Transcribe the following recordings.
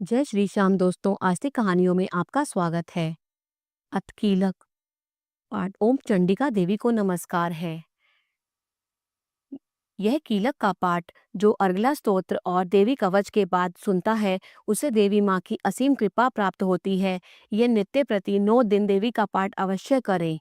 जय श्री श्याम दोस्तों, आज की कहानियों में आपका स्वागत है। अतकीलक पाठ। ओम चंडिका देवी को नमस्कार है। यह कीलक का पाठ जो अर्गला स्तोत्र और देवी कवच के बाद सुनता है, उसे देवी माँ की असीम कृपा प्राप्त होती है। यह नित्य प्रति 9 दिन देवी का पाठ अवश्य करें।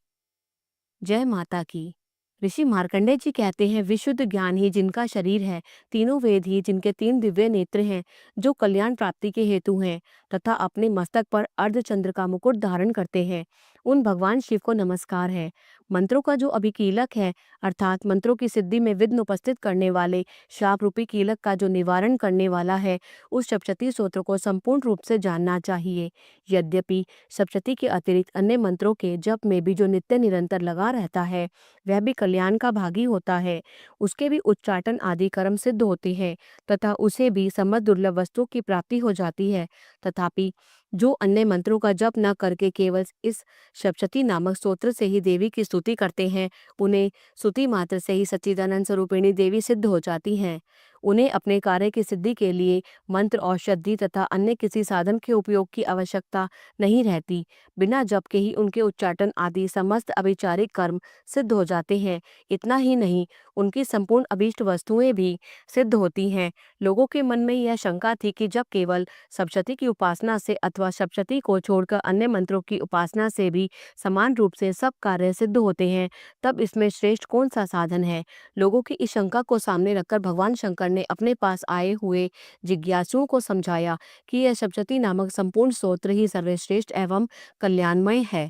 जय माता की। ऋषि मार्कंडेय जी कहते हैं, विशुद्ध ज्ञान ही जिनका शरीर है, तीनों वेद ही जिनके 3 दिव्य नेत्र हैं, जो कल्याण प्राप्ति के हेतु हैं तथा अपने मस्तक पर अर्धचंद्र का मुकुट धारण करते हैं, उन भगवान शिव को नमस्कार है। मंत्रों का जो अभी कीलक है, अर्थात मंत्रों की सिद्धि में विघ्न उपस्थित करने वाले शाप रूपी कीलक का जो निवारण करने वाला है, उस सप्तशती स्तोत्र को संपूर्ण रूप से जानना चाहिए। यद्यपि सप्तशती के अतिरिक्त अन्य मंत्रों के जप में भी जो नित्य निरंतर लगा रहता है, वह भी कल्याण का भागी होता है। उसके भी उच्चाटन आदि कर्म सिद्ध होते हैं तथा उसे भी समस्त दुर्लभ वस्तुओं की प्राप्ति हो जाती है। तथापि जो अन्य मंत्रों का जप न करके केवल इस सप्तशती नामक स्तोत्र से ही देवी की स्तुति करते हैं, उन्हें स्तुति मात्र से ही सच्चिदानंद स्वरूपिणी देवी सिद्ध हो जाती हैं। उन्हें अपने कार्य की सिद्धि के लिए मंत्र, औषधि तथा अन्य किसी साधन के उपयोग की आवश्यकता नहीं रहती। बिना जप के ही उनके उच्चाटन आदि समस्त अभिचारिक कर्म सिद्ध हो जाते हैं। इतना ही नहीं, उनकी संपूर्ण अभीष्ट वस्तुएं भी सिद्ध होती हैं। लोगों के मन में यह शंका थी कि जब केवल सप्तशती की उपासना से अथवा सप्तशती को छोड़कर अन्य मंत्रों की उपासना से भी समान रूप से सब कार्य सिद्ध होते हैं, तब इसमें श्रेष्ठ कौन सा साधन है। लोगों की इस शंका को सामने रखकर भगवान शंकर ने अपने पास आए हुए जिज्ञासुओं को समझाया कि यह सप्तशती नामक संपूर्ण स्तोत्र ही सर्वश्रेष्ठ एवं कल्याणमय है।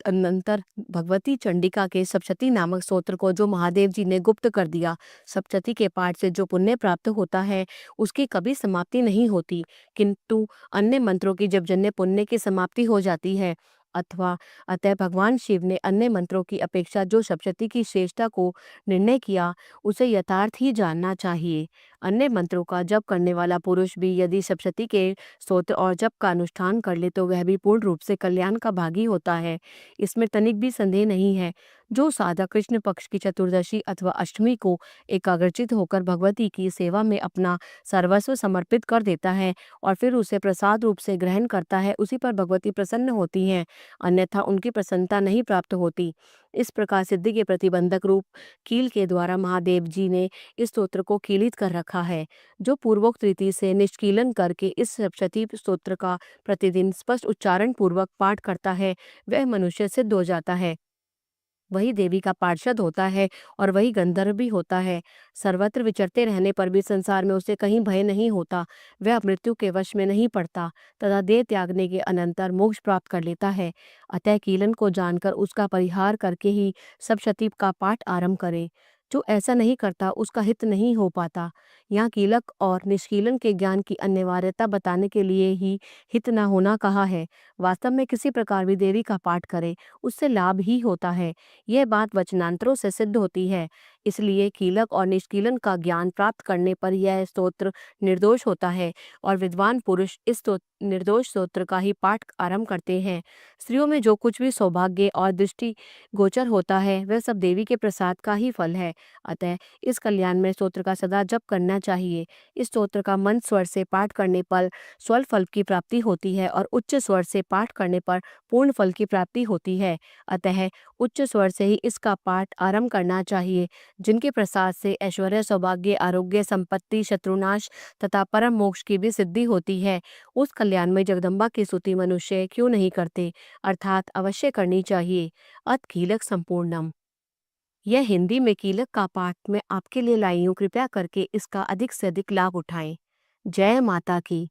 अनंतर भगवती चंडिका के सप्तशती नामक स्तोत्र को जो महादेव जी ने गुप्त कर दिया, सप्तशती के पाठ से जो पुण्य प्राप्त होता है, उसकी कभी समाप्ति नहीं होती, किंतु अन्य मंत्रों की जब जन्य पुण्य की समाप्ति हो जाती है। अथवा अतः भगवान शिव ने अन्य मंत्रों की अपेक्षा जो सप्तशती की श्रेष्ठता को निर्णय किया, उसे यथार्थ ही जानना चाहिए। अन्य मंत्रों का जप करने वाला पुरुष भी यदि सप्तशती के स्तोत्र और जप का अनुष्ठान कर ले, तो वह भी पूर्ण रूप से कल्याण का भागी होता है। इसमें तनिक भी संदेह नहीं है। जो साधक कृष्ण पक्ष की चतुर्दशी अथवा अष्टमी को एकाग्रचित होकर भगवती की सेवा में अपना सर्वस्व समर्पित कर देता है और फिर उसे प्रसाद रूप से ग्रहण करता है, उसी पर भगवती प्रसन्न होती हैं, अन्यथा उनकी प्रसन्नता नहीं प्राप्त होती। इस प्रकार सिद्धि के प्रतिबंधक रूप कील के द्वारा महादेव जी ने इस स्तोत्र को कीलित कर रखा है। जो पूर्वोक्त रीति से निष्कीलन करके इस सप्तशती स्तोत्र का प्रतिदिन स्पष्ट उच्चारण पूर्वक पाठ करता है, वह मनुष्य सिद्ध हो जाता है। वही देवी का पार्षद होता है और वही गंधर्व भी होता है। सर्वत्र विचरते रहने पर भी संसार में उसे कहीं भय नहीं होता। वह मृत्यु के वश में नहीं पड़ता तथा देह त्यागने के अनंतर मोक्ष प्राप्त कर लेता है। अतः कीलन को जानकर उसका परिहार करके ही सप्तशती का पाठ आरंभ करे। जो ऐसा नहीं करता, उसका हित नहीं हो पाता। यहाँ कीलक और निष्कीलन के ज्ञान की अनिवार्यता बताने के लिए ही हित न होना कहा है। वास्तव में किसी प्रकार भी देवी का पाठ करे, उससे लाभ ही होता है। यह बात वचनांतरों से सिद्ध होती है। इसलिए कीलक और निष्कीलन का ज्ञान प्राप्त करने पर यह स्तोत्र निर्दोष होता है और विद्वान पुरुष इस निर्दोष स्तोत्र का ही पाठ आरंभ करते हैं। स्त्रियों में जो कुछ भी सौभाग्य और दृष्टि गोचर होता है, वह सब देवी के प्रसाद का ही फल है। अतः इस कल्याण में स्तोत्र का सदा जप करना चाहिए। इस स्तोत्र का मंद स्वर से पाठ करने पर स्वल्प फल की प्राप्ति होती है और उच्च स्वर से पाठ करने पर पूर्ण फल की प्राप्ति होती है। अतः उच्च स्वर से ही इसका पाठ आरंभ करना चाहिए। जिनके प्रसाद से ऐश्वर्य, सौभाग्य, आरोग्य, संपत्ति, शत्रुनाश तथा परम मोक्ष की भी सिद्धि होती है, उस कल्याण में जगदम्बा की स्तुति मनुष्य क्यों नहीं करते, अर्थात अवश्य करनी चाहिए। अत कीलक संपूर्णम। यह हिंदी में कीलक का पाठ मैं आपके लिए लाई हूँ। कृपया करके इसका अधिक से अधिक लाभ उठाएं। जय माता की।